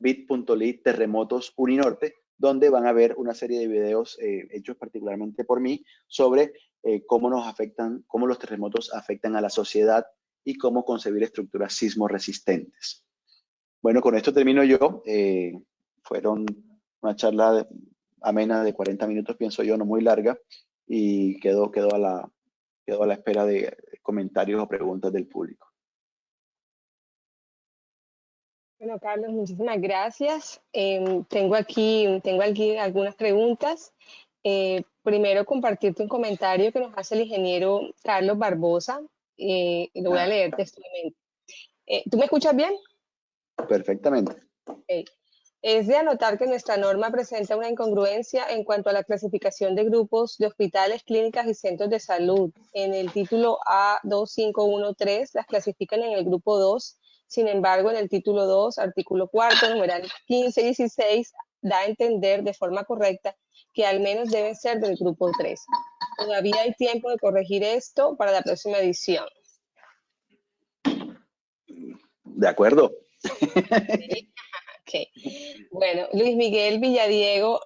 bit.ly terremotos Uninorte, donde van a ver una serie de videos hechos particularmente por mí sobre cómo los terremotos afectan a la sociedad y cómo concebir estructuras sismo resistentes. Bueno, con esto termino yo. Fueron una charla amena de 40 minutos, pienso yo, no muy larga, y quedo a la espera de comentarios o preguntas del público. Bueno, Carlos, muchísimas gracias. Tengo aquí algunas preguntas. Primero, compartirte un comentario que nos hace el ingeniero Carlos Barbosa. Y lo voy a leer textualmente. ¿Tú me escuchas bien? Perfectamente. Okay. Es de anotar que nuestra norma presenta una incongruencia en cuanto a la clasificación de grupos de hospitales, clínicas y centros de salud. En el título A2513 las clasifican en el grupo 2. Sin embargo, en el título 2, artículo 4, numeral 15 y 16, da a entender de forma correcta que al menos deben ser del grupo 3. Todavía hay tiempo de corregir esto para la próxima edición. De acuerdo. Okay. Bueno, Luis Miguel Villadiego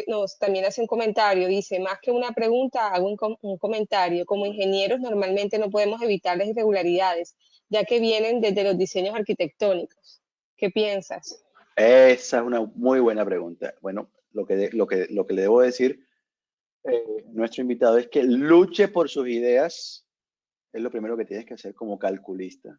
nos también hace un comentario. Dice, más que una pregunta, hago un comentario. Como ingenieros normalmente no podemos evitar las irregularidades, ya que vienen desde los diseños arquitectónicos. ¿Qué piensas? Esa es una muy buena pregunta. Bueno, lo que le debo decir nuestro invitado es que luche por sus ideas. Es lo primero que tienes que hacer como calculista.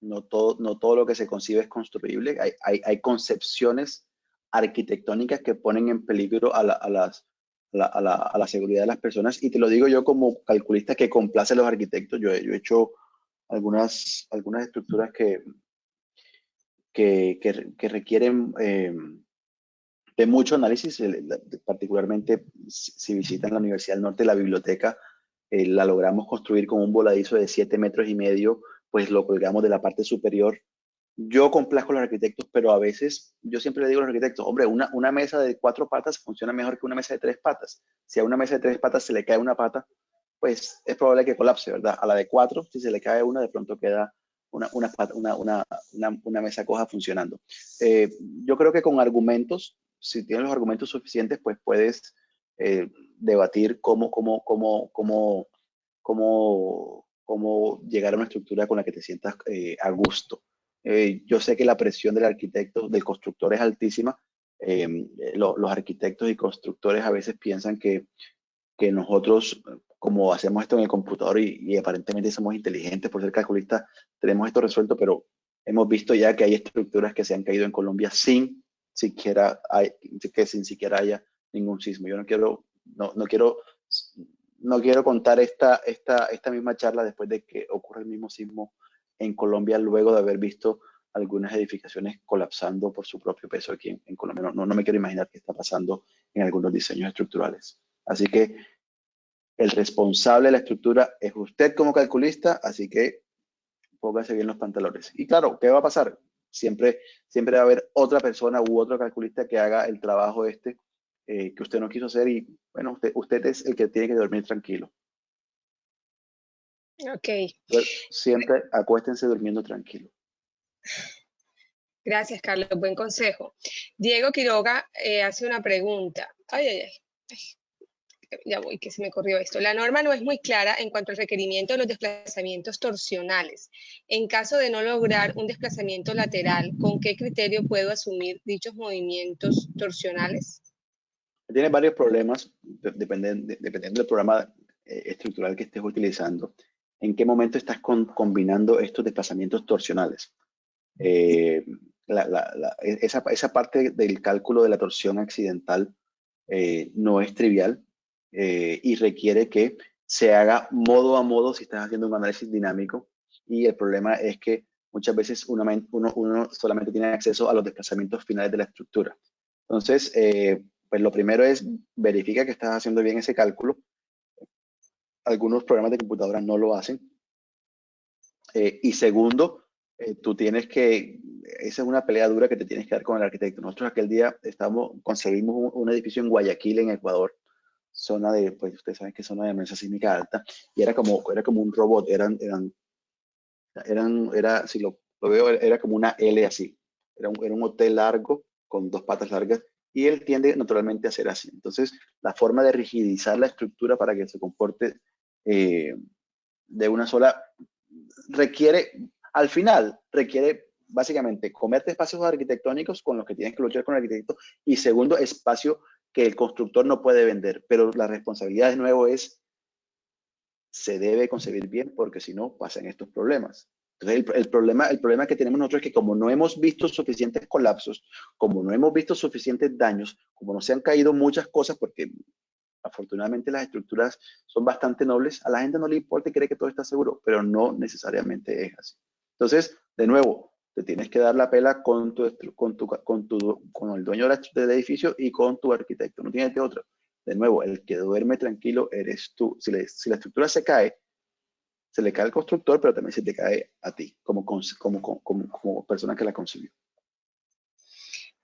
No todo lo que se concibe es construible. Hay concepciones arquitectónicas que ponen en peligro a la seguridad de las personas. Y te lo digo yo como calculista que complace a los arquitectos. Yo he hecho algunas estructuras que requieren de mucho análisis, particularmente si visitan la Universidad del Norte, la biblioteca la logramos construir con un voladizo de 7,5 metros, pues lo colgamos de la parte superior. Yo complazco a los arquitectos, pero a veces yo siempre le digo a los arquitectos, hombre, una mesa de 4 patas funciona mejor que una mesa de 3 patas. Si a una mesa de 3 patas se le cae una pata, pues es probable que colapse, ¿verdad? A la de 4, si se le cae una, de pronto queda una mesa coja funcionando. Yo creo que con argumentos, si tienes los argumentos suficientes, pues puedes debatir cómo llegar a una estructura con la que te sientas a gusto. Yo sé que la presión del arquitecto, del constructor es altísima. Los arquitectos y constructores a veces piensan que nosotros, como hacemos esto en el computador y aparentemente somos inteligentes por ser calculistas, tenemos esto resuelto, pero hemos visto ya que hay estructuras que se han caído en Colombia sin siquiera haya ningún sismo. Yo no quiero contar esta misma charla después de que ocurra el mismo sismo en Colombia, luego de haber visto algunas edificaciones colapsando por su propio peso aquí en Colombia. No me quiero imaginar qué está pasando en algunos diseños estructurales. Así que el responsable de la estructura es usted como calculista, así que póngase bien los pantalones. Y claro, ¿qué va a pasar? Siempre va a haber otra persona u otro calculista que haga el trabajo que usted no quiso hacer y bueno, usted es el que tiene que dormir tranquilo. Ok. Siempre acuéstense durmiendo tranquilo. Gracias, Carlos. Buen consejo. Diego Quiroga hace una pregunta. Ay. Ya voy, que se me corrió esto. La norma no es muy clara en cuanto al requerimiento de los desplazamientos torsionales. En caso de no lograr un desplazamiento lateral, ¿con qué criterio puedo asumir dichos movimientos torsionales? Tiene varios problemas, dependiendo del programa estructural que estés utilizando. ¿En qué momento estás combinando estos desplazamientos torsionales? Esa parte del cálculo de la torsión accidental no es trivial y requiere que se haga modo a modo si estás haciendo un análisis dinámico, y el problema es que muchas veces uno solamente tiene acceso a los desplazamientos finales de la estructura. Entonces, pues lo primero es verifica que estás haciendo bien ese cálculo. Algunos programas de computadora no lo hacen. Y segundo, tú tienes esa es una pelea dura que te tienes que dar con el arquitecto. Nosotros aquel día conseguimos un edificio en Guayaquil, en Ecuador, pues ustedes saben que es zona de amenaza sísmica alta, y era como un robot, si lo veo, era como una L así, era un hotel largo con 2 patas largas, y él tiende naturalmente a ser así. Entonces, la forma de rigidizar la estructura para que se comporte de una sola requiere básicamente comerte espacios arquitectónicos con los que tienes que luchar con el arquitecto, y segundo, espacio que el constructor no puede vender, pero la responsabilidad de nuevo se debe concebir bien, porque si no pasan estos problemas. Entonces el problema que tenemos nosotros es que como no hemos visto suficientes colapsos, como no hemos visto suficientes daños, como no se han caído muchas cosas, porque afortunadamente las estructuras son bastante nobles, a la gente no le importa y cree que todo está seguro, pero no necesariamente es así. Entonces, de nuevo, te tienes que dar la pela con el dueño del edificio y con tu arquitecto, no tienes de otro. De nuevo, el que duerme tranquilo eres tú. Si la estructura se cae, se le cae al constructor, pero también se te cae a ti, como persona que la concibió.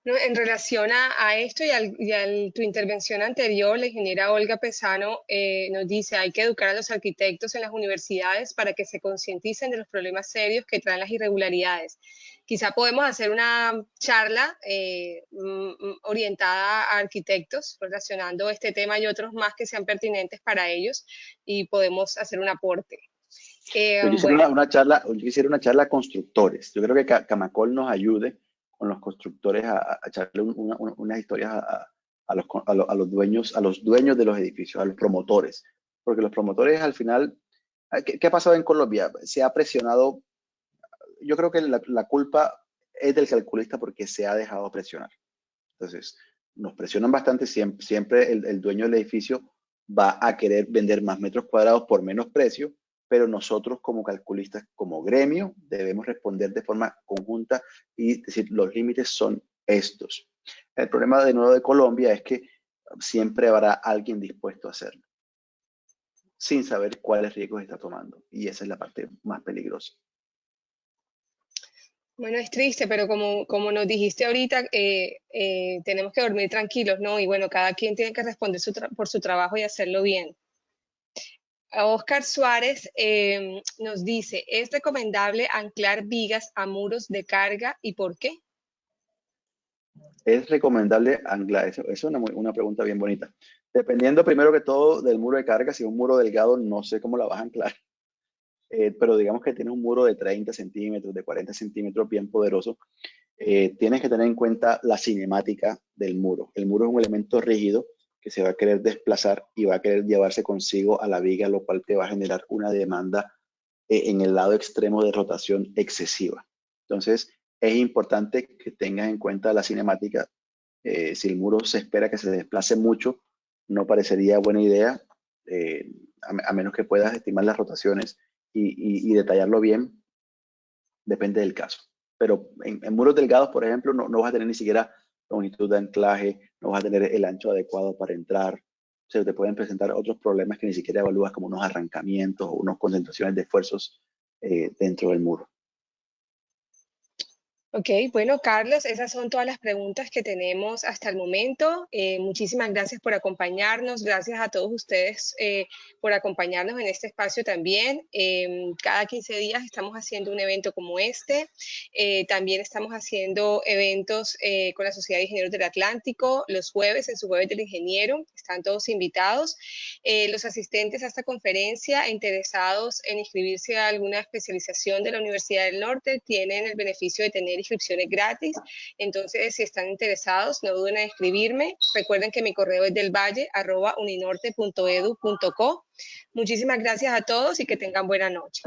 En relación a esto y a tu intervención anterior, la ingeniera Olga Pesano nos dice, hay que educar a los arquitectos en las universidades para que se concienticen de los problemas serios que traen las irregularidades. Quizá podemos hacer una charla orientada a arquitectos, relacionando este tema y otros más que sean pertinentes para ellos, y podemos hacer un aporte. Yo quisiera una charla a constructores. Yo creo que Camacol nos ayude con los constructores a echarle unas historias a los dueños de los edificios, a los promotores. Porque los promotores al final, ¿qué ha pasado en Colombia? Se ha presionado. Yo creo que la culpa es del calculista porque se ha dejado presionar. Entonces, nos presionan bastante. Siempre el dueño del edificio va a querer vender más metros cuadrados por menos precio, pero nosotros como calculistas, como gremio, debemos responder de forma conjunta y decir, los límites son estos. El problema de nuevo de Colombia es que siempre habrá alguien dispuesto a hacerlo. sin saber cuáles riesgos está tomando. Y esa es la parte más peligrosa. Bueno, es triste, pero como nos dijiste ahorita, tenemos que dormir tranquilos, ¿no? Y bueno, cada quien tiene que responder por su trabajo y hacerlo bien. Oscar Suárez nos dice, ¿es recomendable anclar vigas a muros de carga y por qué? ¿Es recomendable anclar? Eso es una pregunta bien bonita. Dependiendo primero que todo del muro de carga, si es un muro delgado, no sé cómo la vas a anclar. Pero digamos que tienes un muro de 30 centímetros, de 40 centímetros, bien poderoso, tienes que tener en cuenta la cinemática del muro. El muro es un elemento rígido que se va a querer desplazar y va a querer llevarse consigo a la viga, lo cual te va a generar una demanda en el lado extremo de rotación excesiva. Entonces, es importante que tengas en cuenta la cinemática. Si el muro se espera que se desplace mucho, no parecería buena idea, a menos que puedas estimar las rotaciones y detallarlo bien, depende del caso. Pero en muros delgados, por ejemplo, no vas a tener ni siquiera longitud de anclaje, no vas a tener el ancho adecuado para entrar. Se te pueden presentar otros problemas que ni siquiera evalúas, como unos arrancamientos o unas concentraciones de esfuerzos dentro del muro. Ok, bueno, Carlos, esas son todas las preguntas que tenemos hasta el momento. Muchísimas gracias por acompañarnos. Gracias a todos ustedes por acompañarnos en este espacio también. Cada 15 días estamos haciendo un evento como este. También estamos haciendo eventos con la Sociedad de Ingenieros del Atlántico los jueves, en su Jueves del Ingeniero. Están todos invitados. Los asistentes a esta conferencia interesados en inscribirse a alguna especialización de la Universidad del Norte tienen el beneficio de tener inscripciones gratis. Entonces, si están interesados, no duden en escribirme. Recuerden que mi correo es delvalle@uninorte.edu.co. Muchísimas gracias a todos y que tengan buena noche.